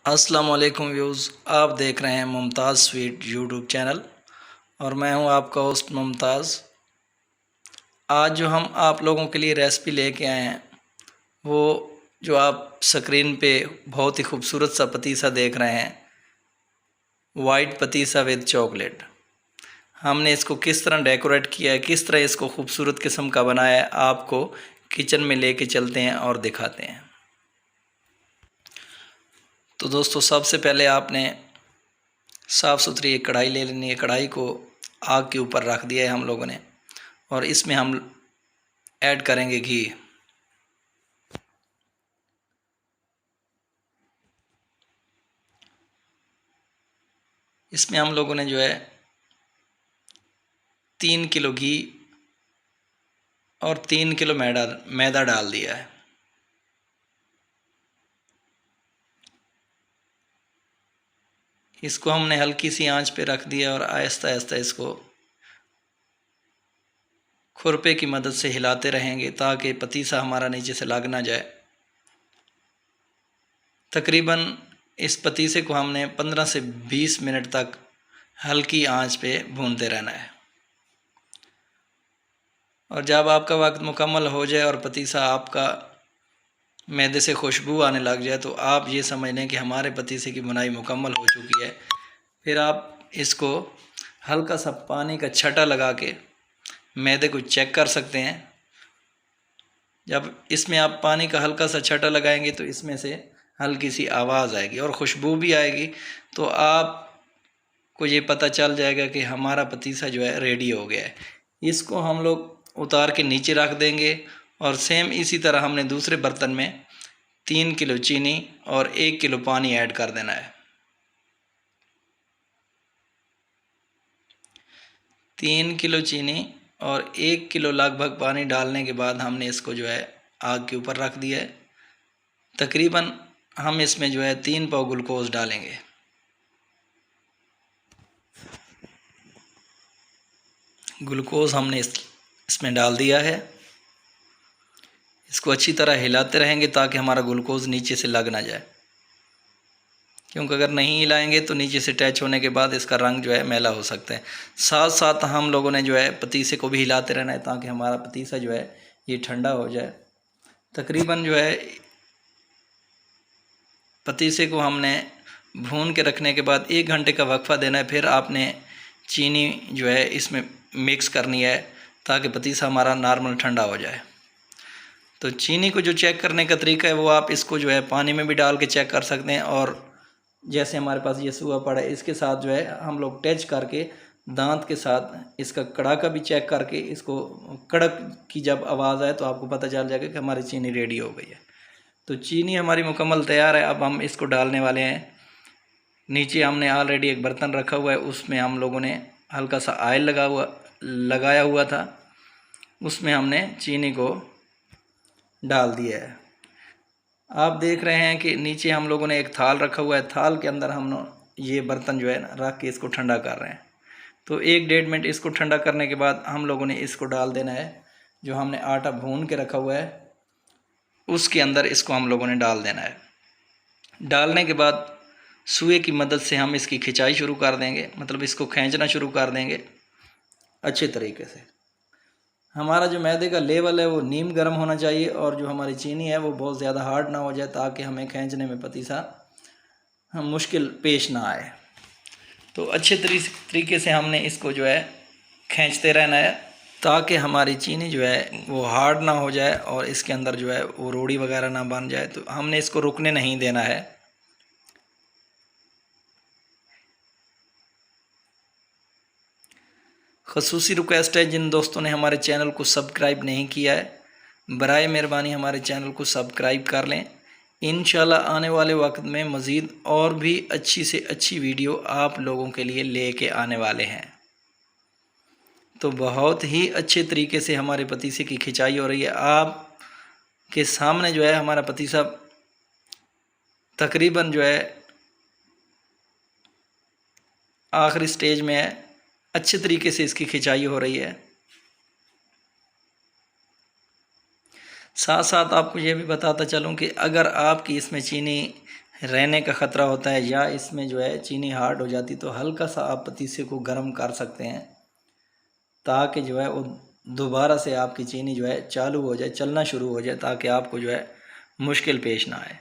अस्सलाम वालेकुम व्यूज़। आप देख रहे हैं मुमताज़ स्वीट यूट्यूब चैनल और मैं हूं आपका होस्ट मुमताज़। आज जो हम आप लोगों के लिए रेसिपी लेके आए हैं वो जो आप स्क्रीन पे बहुत ही खूबसूरत सा पतीसा देख रहे हैं, वाइट पतीसा विद चॉकलेट। हमने इसको किस तरह डेकोरेट किया है, किस तरह इसको खूबसूरत किस्म का बनाया है, आपको किचन में लेके चलते हैं और दिखाते हैं। तो दोस्तों, सबसे पहले आपने साफ़ सुथरी एक कढ़ाई ले लेनी है। कढ़ाई को आग के ऊपर रख दिया है हम लोगों ने और इसमें हम ऐड करेंगे घी। इसमें हम लोगों ने जो है 3 किलो घी और 3 किलो मैदा डाल दिया है। इसको हमने हल्की सी आंच पे रख दिया और आहिस्ता आहिस्ता इसको खुरपे की मदद से हिलाते रहेंगे ताकि पतीसा हमारा नीचे से लग ना जाए। तकरीबन इस पतीसे को हमने 15 से 20 मिनट तक हल्की आंच पे भूनते रहना है। और जब आपका वक्त मुकम्मल हो जाए और पतीसा आपका मैदे से खुशबू आने लग जाए तो आप ये समझ लें कि हमारे पतीसे की बुनाई मुकम्मल हो चुकी है। फिर आप इसको हल्का सा पानी का छटा लगा के मैदे को चेक कर सकते हैं। जब इसमें आप पानी का हल्का सा छटा लगाएंगे तो इसमें से हल्की सी आवाज़ आएगी और खुशबू भी आएगी, तो आपको ये पता चल जाएगा कि हमारा पतीसा जो है रेडी हो गया है। इसको हम लोग उतार के नीचे रख देंगे और सेम इसी तरह हमने दूसरे बर्तन में 3 किलो चीनी और 1 किलो पानी ऐड कर देना है। 3 किलो चीनी और 1 किलो लगभग पानी डालने के बाद हमने इसको जो है आग के ऊपर रख दिया है। तकरीबन हम इसमें जो है 3 पाव ग्लूकोज डालेंगे। ग्लूकोज हमने इसमें डाल दिया है। इसको अच्छी तरह हिलाते रहेंगे ताकि हमारा ग्लूकोज नीचे से लग ना जाए, क्योंकि अगर नहीं हिलाएंगे तो नीचे से टच होने के बाद इसका रंग जो है मैला हो सकता है। साथ साथ हम लोगों ने जो है पतीसे को भी हिलाते रहना है ताकि हमारा पतीसा जो है ये ठंडा हो जाए। तकरीबन जो है पतीसे को हमने भून के रखने के बाद 1 घंटे का वक्फा देना है। फिर आपने चीनी जो है इसमें मिक्स करनी है ताकि पतीसा हमारा नॉर्मल ठंडा हो जाए। तो चीनी को जो चेक करने का तरीका है वो आप इसको जो है पानी में भी डाल के चेक कर सकते हैं, और जैसे हमारे पास ये सूआ पड़ा है इसके साथ जो है हम लोग टच करके दांत के साथ इसका कड़ाका भी चेक करके इसको कड़क की जब आवाज़ आए तो आपको पता चल जाएगा कि हमारी चीनी रेडी हो गई है। तो चीनी हमारी मुकम्मल तैयार है। अब हम इसको डालने वाले हैं। नीचे हमने ऑलरेडी एक बर्तन रखा हुआ है, उसमें हम लोगों ने हल्का सा ऑयल लगाया हुआ था, उसमें हमने चीनी को डाल दिया है। आप देख रहे हैं कि नीचे हम लोगों ने एक थाल रखा हुआ है, थाल के अंदर हम ये बर्तन जो है रख के इसको ठंडा कर रहे हैं। तो 1-1.5 मिनट इसको ठंडा करने के बाद हम लोगों ने इसको डाल देना है। जो हमने आटा भून के रखा हुआ है उसके अंदर इसको हम लोगों ने डाल देना है। डालने के बाद सुए की मदद से हम इसकी खिंचाई शुरू कर देंगे, मतलब इसको खींचना शुरू कर देंगे अच्छे तरीके से। हमारा जो मैदे का लेवल है वो नीम गर्म होना चाहिए और जो हमारी चीनी है वो बहुत ज़्यादा हार्ड ना हो जाए ताकि हमें खींचने में पतीसा मुश्किल पेश ना आए। तो अच्छे तरीके से हमने इसको जो है खींचते रहना है ताकि हमारी चीनी जो है वो हार्ड ना हो जाए और इसके अंदर जो है वो रोड़ी वगैरह ना बन जाए। तो हमने इसको रुकने नहीं देना है। ख़ुसूसी रिक्वेस्ट है, जिन दोस्तों ने हमारे चैनल को सब्सक्राइब नहीं किया है बराए मेहरबानी हमारे चैनल को सब्सक्राइब कर लें। इंशाल्लाह आने वाले वक्त में मज़ीद और भी अच्छी से अच्छी वीडियो आप लोगों के लिए लेके आने वाले हैं। तो बहुत ही अच्छे तरीके से हमारे पतीसे की खिंचाई हो रही है। आप के सामने जो है हमारा पतीसा तकरीबन जो है आखिरी स्टेज में है। अच्छे तरीके से इसकी खिंचाई हो रही है। साथ साथ आपको ये भी बताता चलूँ कि अगर आपकी इसमें चीनी रहने का ख़तरा होता है या इसमें जो है चीनी हार्ड हो जाती, तो हल्का सा आप पतीसे को गर्म कर सकते हैं ताकि जो है वो दोबारा से आपकी चीनी जो है चालू हो जाए, चलना शुरू हो जाए, ताकि आपको जो है मुश्किल पेश ना आए।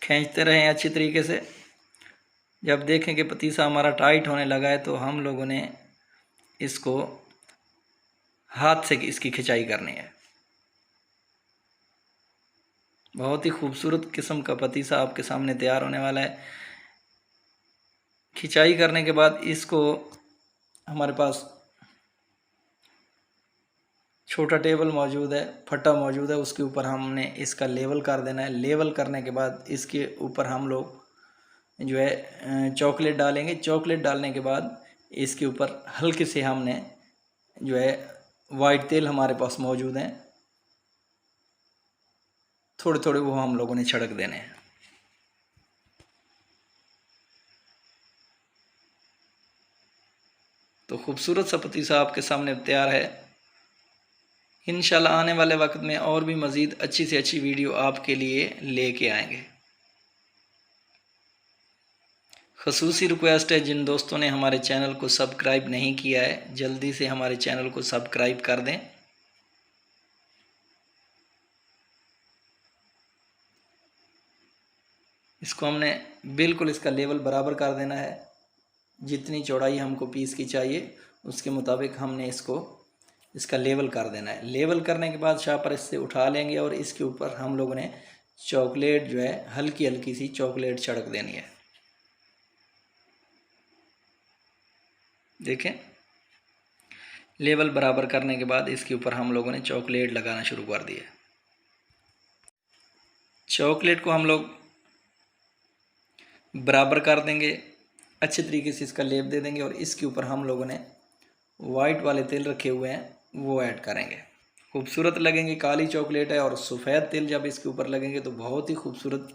खींचते रहें अच्छी तरीके से। जब देखें कि पतीसा हमारा टाइट होने लगा है तो हम लोगों ने इसको हाथ से इसकी खिंचाई करनी है। बहुत ही खूबसूरत किस्म का पतीसा आपके सामने तैयार होने वाला है। खिंचाई करने के बाद इसको हमारे पास छोटा टेबल मौजूद है, फट्टा मौजूद है, उसके ऊपर हमने इसका लेवल कर देना है। लेवल करने के बाद इसके ऊपर हम लोग जो है चॉकलेट डालेंगे। चॉकलेट डालने के बाद इसके ऊपर हल्के से हमने जो है वाइट तेल हमारे पास मौजूद हैं, थोड़े थोड़े वो हम लोगों ने छिड़क देने हैं। तो खूबसूरत सा पतीसा आपके सामने तैयार है। इंशाल्लाह आने वाले वक्त में और भी मज़ीद अच्छी से अच्छी वीडियो आपके लिए लेके आएंगे। खसूसी रिक्वेस्ट है, जिन दोस्तों ने हमारे चैनल को सब्सक्राइब नहीं किया है जल्दी से हमारे चैनल को सब्सक्राइब कर दें। इसको हमने बिल्कुल इसका लेवल बराबर कर देना है। जितनी चौड़ाई हमको पीस की चाहिए उसके मुताबिक हमने इसका लेवल कर देना है। लेवल करने के बाद शापर इससे उठा लेंगे और इसके ऊपर हम लोगों ने चॉकलेट जो है हल्की हल्की सी चॉकलेट छिड़क देनी है। देखें, लेवल बराबर करने के बाद इसके ऊपर हम लोगों ने चॉकलेट लगाना शुरू कर दिया। चॉकलेट को हम लोग बराबर कर देंगे, अच्छे तरीके से इसका लेप दे देंगे और इसके ऊपर हम लोगों ने वाइट वाले तिल रखे हुए हैं वो ऐड करेंगे। खूबसूरत लगेंगे। काली चॉकलेट है और सफ़ेद तिल जब इसके ऊपर लगेंगे तो बहुत ही खूबसूरत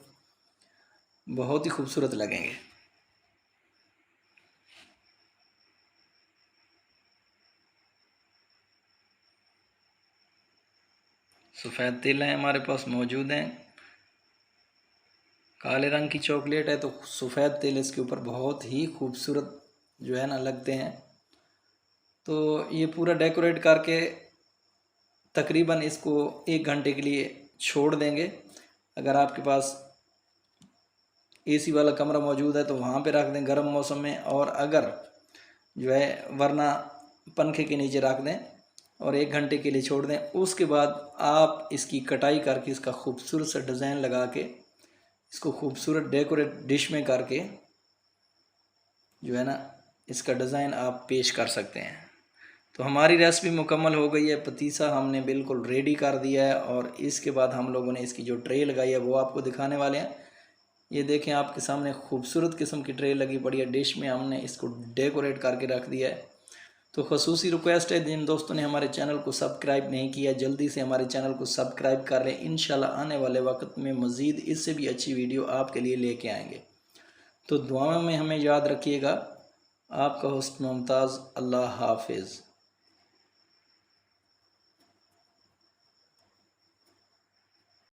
लगेंगे। सफ़ेद तिल हैं हमारे पास मौजूद हैं। काले रंग की चॉकलेट है तो सफ़ेद तिल इसके ऊपर बहुत ही खूबसूरत जो है ना लगते हैं। तो ये पूरा डेकोरेट करके तकरीबन इसको 1 घंटे के लिए छोड़ देंगे। अगर आपके पास एसी वाला कमरा मौजूद है तो वहाँ पे रख दें गर्म मौसम में, और अगर जो है वरना पंखे के नीचे रख दें और 1 घंटे के लिए छोड़ दें। उसके बाद आप इसकी कटाई करके इसका खूबसूरत सा डिज़ाइन लगा के इसको खूबसूरत डेकोरेट डिश में करके जो है ना इसका डिज़ाइन आप पेश कर सकते हैं। तो हमारी रेसिपी मुकम्मल हो गई है। पतीसा हमने बिल्कुल रेडी कर दिया है और इसके बाद हम लोगों ने इसकी जो ट्रे लगाई है वो आपको दिखाने वाले हैं। ये देखें, आपके सामने खूबसूरत किस्म की ट्रे लगी पड़ी है। डिश में हमने इसको डेकोरेट करके रख दिया है। तो खसूसी रिक्वेस्ट है, जिन दोस्तों ने हमारे चैनल को सब्सक्राइब नहीं किया जल्दी से हमारे चैनल को सब्सक्राइब कर लें। इंशाल्लाह आने वाले वक्त में मज़ीद इससे भी अच्छी वीडियो आपके लिए लेके आएंगे। तो दुआओं में हमें याद रखिएगा। आपका होस्ट मुमताज़। अल्लाह हाफिज़।